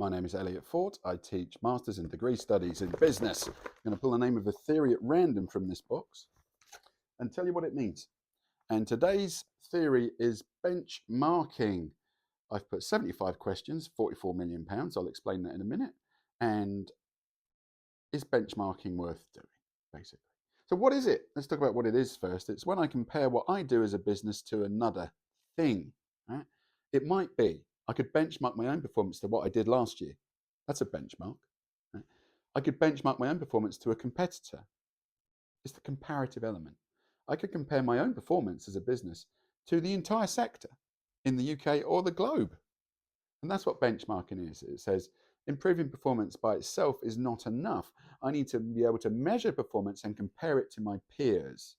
My name is Elliot Fort. I teach Masters and Degree Studies in Business. I'm going to pull the name of a theory at random from this box and tell you what it means. And today's theory is benchmarking. I've put 75 questions, £44 million. I'll explain that in a minute. And is benchmarking worth doing, basically? So what is it? Let's talk about what it is first. It's when I compare what I do as a business to another thing. Right? It might be I could benchmark my own performance to what I did last year. That's a benchmark. Right? I could benchmark my own performance to a competitor. It's the comparative element. I could compare my own performance as a business to the entire sector in the UK or the globe. And that's what benchmarking is. It says improving performance by itself is not enough. I need to be able to measure performance and compare it to my peers.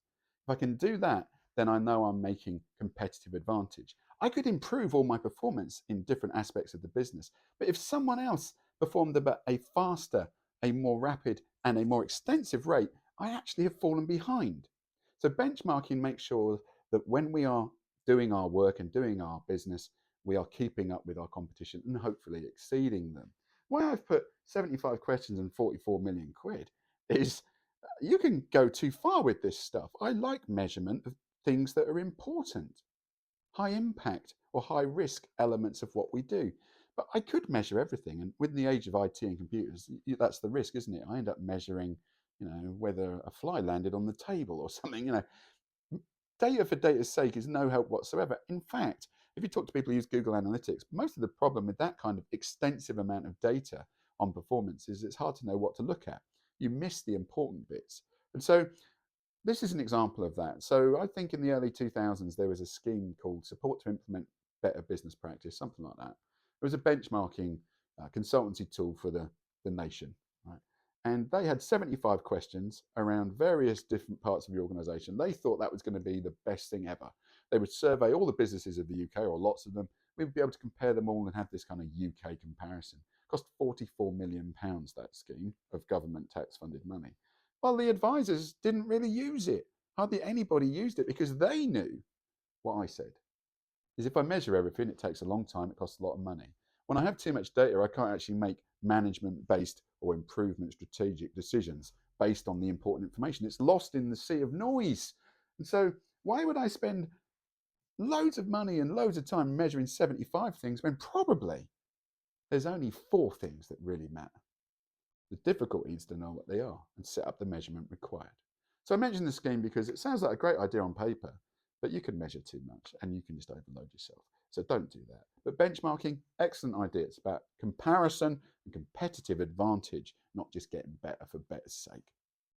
If I can do that, then I know I'm making competitive advantage. I could improve all my performance in different aspects of the business, but if someone else performed at a faster, a more rapid, and a more extensive rate, I actually have fallen behind. So benchmarking makes sure that when we are doing our work and doing our business, we are keeping up with our competition and hopefully exceeding them. Why I've put 75 questions and 44 million quid is you can go too far with this stuff. I like measurement of things that are important, high impact or high risk elements of what we do. But I could measure everything. And with the age of IT and computers, that's the risk, isn't it? I end up measuring, whether a fly landed on the table or something. Data for data's sake is no help whatsoever. In fact, if you talk to people who use Google Analytics, most of the problem with that kind of extensive amount of data on performance is it's hard to know what to look at. You miss the important bits. And so this is an example of that. So I think in the early 2000s, there was a scheme called Support to Implement Better Business Practice, something like that. It was a benchmarking consultancy tool for the nation, right? And they had 75 questions around various different parts of the organization. They thought that was going to be the best thing ever. They would survey all the businesses of the UK, or lots of them. We would be able to compare them all and have this kind of UK comparison. It cost £44 million, that scheme of government tax funded money. Well, the advisors didn't really use it. Hardly anybody used it because they knew what I said is if I measure everything, it takes a long time, it costs a lot of money. When I have too much data, I can't actually make management based or improvement strategic decisions based on the important information. It's lost in the sea of noise. And so, why would I spend loads of money and loads of time measuring 75 things when probably there's only 4 things that really matter? The difficulty is to know what they are and set up the measurement required. So I mentioned the scheme because it sounds like a great idea on paper, but you can measure too much and you can just overload yourself. So don't do that. But benchmarking, excellent idea. It's about comparison and competitive advantage, not just getting better for better's sake.